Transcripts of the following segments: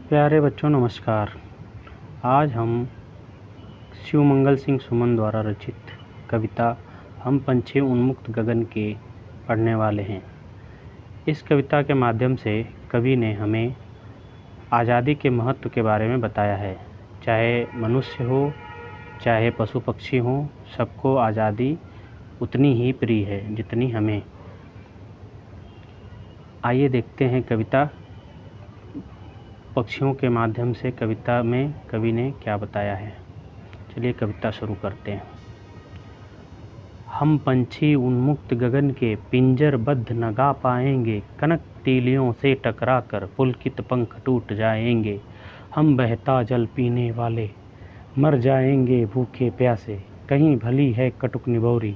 प्यारे बच्चों नमस्कार। आज हम शिवमंगल सिंह सुमन द्वारा रचित कविता हम पंछी उन्मुक्त गगन के पढ़ने वाले हैं। इस कविता के माध्यम से कवि ने हमें आज़ादी के महत्व के बारे में बताया है। चाहे मनुष्य हो, चाहे पशु पक्षी हो, सबको आज़ादी उतनी ही प्रिय है जितनी हमें। आइए देखते हैं कविता पक्षियों के माध्यम से कविता में कवि ने क्या बताया है। चलिए कविता शुरू करते हैं। हम पंछी उन्मुक्त गगन के पिंजरबद्ध न गा पाएंगे, कनक तीलियों से टकराकर पुलकित पंख टूट जाएंगे। हम बहता जल पीने वाले मर जाएंगे भूखे प्यासे, कहीं भली है कटुक निभौरी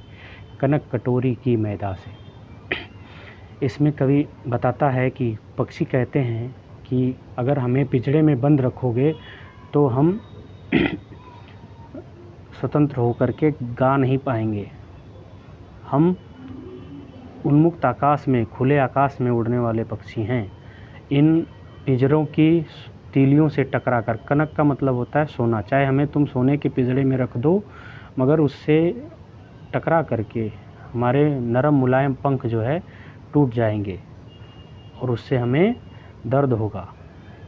कनक कटोरी की मैदा से। इसमें कवि बताता है कि पक्षी कहते हैं कि अगर हमें पिंजरे में बंद रखोगे तो हम स्वतंत्र होकर के गा नहीं पाएंगे। हम उन्मुक्त आकाश में, खुले आकाश में उड़ने वाले पक्षी हैं। इन पिंजरों की तीलियों से टकराकर, कनक का मतलब होता है सोना, चाहे हमें तुम सोने के पिंजरे में रख दो मगर उससे टकरा करके हमारे नरम मुलायम पंख जो है टूट जाएंगे और उससे हमें दर्द होगा।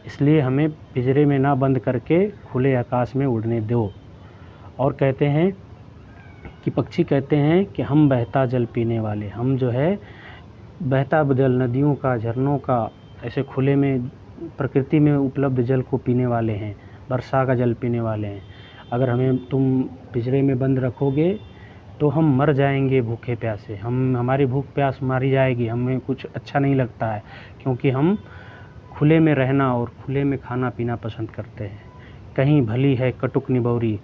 इसलिए हमें पिंजरे में ना बंद करके खुले आकाश में उड़ने दो। और कहते हैं कि पक्षी कहते हैं कि हम बहता जल पीने वाले, हम जो है बहता जल, नदियों का, झरनों का, ऐसे खुले में प्रकृति में उपलब्ध जल को पीने वाले हैं, वर्षा का जल पीने वाले हैं। अगर हमें तुम पिंजरे में बंद रखोगे तो हम मर जाएंगे भूखे प्यासे, हमारी भूख प्यास मारी जाएगी, हमें कुछ अच्छा नहीं लगता है क्योंकि हम खुले में रहना और खुले में खाना पीना पसंद करते हैं। कहीं भली है कटुक निबौरी,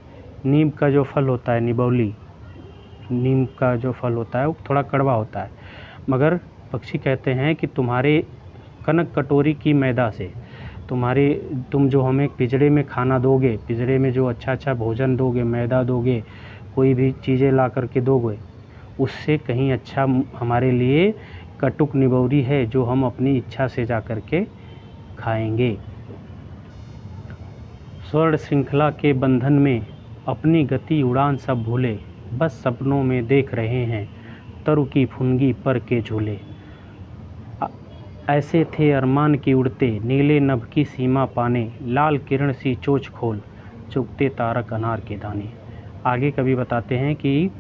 नीम का जो फल होता है, निबौली, नीम का जो फल होता है वो थोड़ा कड़वा होता है, मगर पक्षी कहते हैं कि तुम्हारे कनक कटोरी की मैदा से, तुम जो हमें पिंजरे में खाना दोगे, पिंजरे में जो अच्छा अच्छा भोजन दोगे, मैदा दोगे, कोई भी चीज़ें ला करके दोगे, उससे कहीं अच्छा हमारे लिए कटुक निबौरी है जो हम अपनी इच्छा से जा कर के खाएंगे। स्वर्ण श्रृंखला के बंधन में अपनी गति उड़ान सब भूले, बस सपनों में देख रहे हैं तरु की फुनगी पर के झूले। ऐसे थे अरमान की उड़ते नीले नभ की सीमा पाने, लाल किरण सी चोंच खोल चुगते तारक अनार के दाने। आगे कवि बताते हैं कि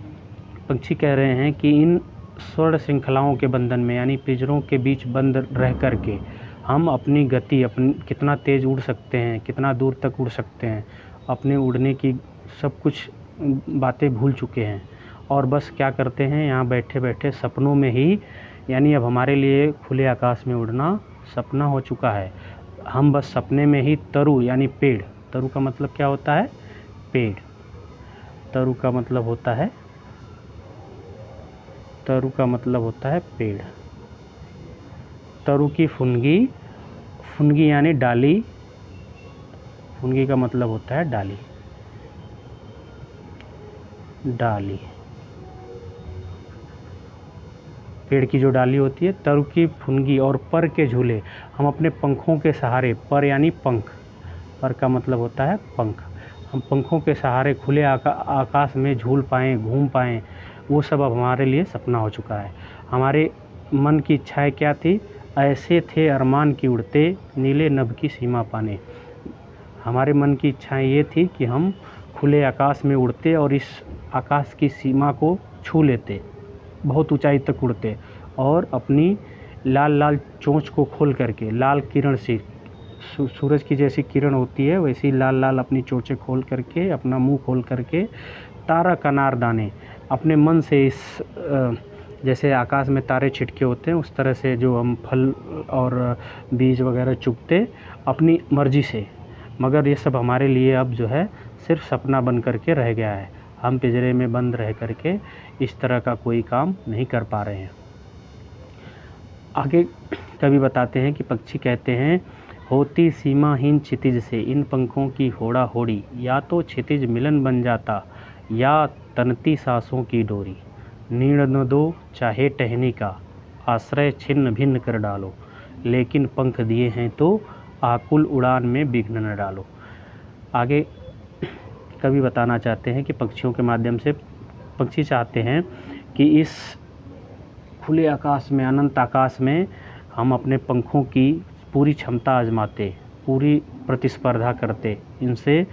पक्षी कह रहे हैं कि इन स्वर्ण श्रृंखलाओं के बंधन में, यानी पिंजरों के बीच बंद रह कर के हम अपनी गति, कितना तेज़ उड़ सकते हैं, कितना दूर तक उड़ सकते हैं, अपने उड़ने की सब कुछ बातें भूल चुके हैं और बस क्या करते हैं, यहाँ बैठे बैठे सपनों में ही, यानी अब हमारे लिए खुले आकाश में उड़ना सपना हो चुका है। हम बस सपने में ही तरु यानी पेड़, तरु का मतलब क्या होता है, पेड़, तरु का मतलब होता है, तरु का मतलब होता है पेड़। तरु की फुनगी, फुनगी यानी डाली, फुनगी का मतलब होता है डाली, डाली, पेड़ की जो डाली होती है, तरु की फुनगी और पर के झूले, हम अपने पंखों के सहारे, पर यानी पंख, पर का मतलब होता है पंख, हम पंखों के सहारे खुले आकाश में झूल पाएँ, घूम पाएँ, वो सब अब हमारे लिए सपना हो चुका है। हमारे मन की इच्छाएं क्या थी, ऐसे थे अरमान की उड़ते नीले नभ की सीमा पाने। हमारे मन की इच्छाएं ये थी कि हम खुले आकाश में उड़ते और इस आकाश की सीमा को छू लेते, बहुत ऊंचाई तक उड़ते और अपनी लाल लाल चोंच को खोल करके, लाल किरण से, सूरज की जैसी किरण होती है वैसी लाल लाल अपनी चोंचें खोल करके, अपना मुंह खोल करके तारक अनार दाने, अपने मन से इस जैसे आकाश में तारे छिटके होते हैं उस तरह से जो हम फल और बीज वगैरह चुगते अपनी मर्जी से, मगर ये सब हमारे लिए अब जो है सिर्फ सपना बन करके रह गया है। हम पिंजरे में बंद रह करके इस तरह का कोई काम नहीं कर पा रहे हैं। आगे कवि बताते हैं कि पक्षी कहते हैं, होती सीमाहीन क्षितिज से इन पंखों की होड़ा होड़ी, या तो क्षितिज मिलन बन जाता या तनती सांसों की डोरी। नीड़ न दो चाहे टहनी का, आश्रय छिन्न भिन्न कर डालो, लेकिन पंख दिए हैं तो आकुल उड़ान में विघ्न न डालो। आगे कवि बताना चाहते हैं कि पक्षियों के माध्यम से पक्षी चाहते हैं कि इस खुले आकाश में, अनंत आकाश में हम अपने पंखों की पूरी क्षमता आजमाते, पूरी प्रतिस्पर्धा करते, इनसे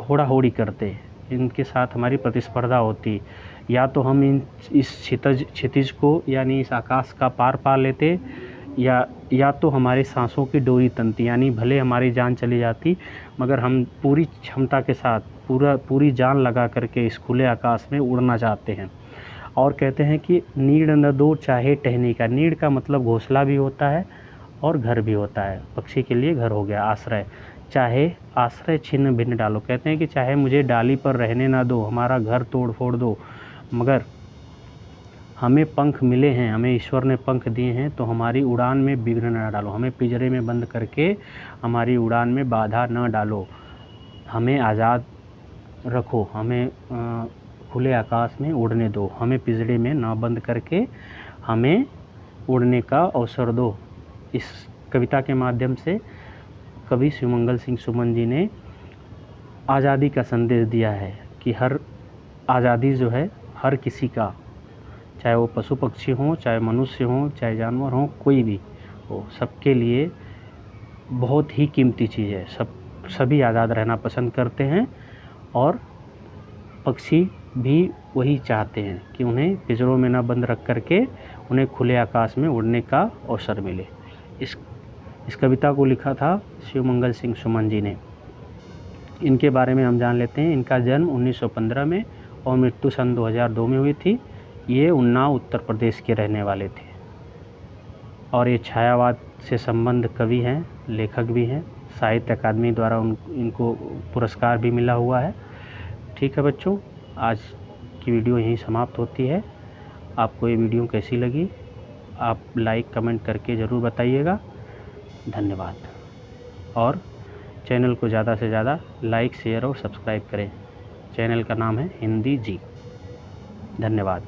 होड़ा-होड़ी करते, इनके साथ हमारी प्रतिस्पर्धा होती। या तो हम इस क्षितिज को यानी इस आकाश का पार पा लेते, या तो हमारी सांसों की डोरी तनती, यानी भले हमारी जान चली जाती मगर हम पूरी क्षमता के साथ पूरी जान लगा करके इस खुले आकाश में उड़ना चाहते हैं। और कहते हैं कि नीड़ न दो चाहे टहनी का। नीड़ का मतलब घोंसला भी होता है और घर भी होता है। पक्षी के लिए घर हो गया आश्रय। चाहे आश्रय छिन्न भिन्न डालो, कहते हैं कि चाहे मुझे डाली पर रहने ना दो, हमारा घर तोड़ फोड़ दो, मगर हमें पंख मिले हैं, हमें ईश्वर ने पंख दिए हैं, तो हमारी उड़ान में विघ्न न डालो, हमें पिंजरे में बंद करके हमारी उड़ान में बाधा न डालो, हमें आज़ाद रखो, हमें खुले आकाश में उड़ने दो, हमें पिंजरे में न बंद करके हमें उड़ने का अवसर दो। इस कविता के माध्यम से कवि शिवमंगल सिंह सुमन जी ने आज़ादी का संदेश दिया है कि हर आज़ादी जो है हर किसी का, चाहे वो पशु पक्षी हों, चाहे मनुष्य हों, चाहे जानवर हों, कोई भी हो, सबके लिए बहुत ही कीमती चीज़ है। सभी आज़ाद रहना पसंद करते हैं और पक्षी भी वही चाहते हैं कि उन्हें पिंजरों में न बंद रख करके उन्हें खुले आकाश में उड़ने का अवसर मिले। इस कविता को लिखा था शिवमंगल सिंह सुमन जी ने। इनके बारे में हम जान लेते हैं। इनका जन्म 1915 में और मृत्यु सन 2002 में हुई थी। ये उन्नाव उत्तर प्रदेश के रहने वाले थे और ये छायावाद से संबंध कवि हैं, लेखक भी हैं। साहित्य अकादमी द्वारा इनको पुरस्कार भी मिला हुआ है। ठीक है बच्चों, आज की वीडियो यहीं समाप्त होती है। आपको ये वीडियो कैसी लगी आप लाइक कमेंट करके ज़रूर बताइएगा। धन्यवाद। और चैनल को ज़्यादा से ज़्यादा लाइक शेयर और सब्सक्राइब करें। चैनल का नाम है हिंदी जी। धन्यवाद।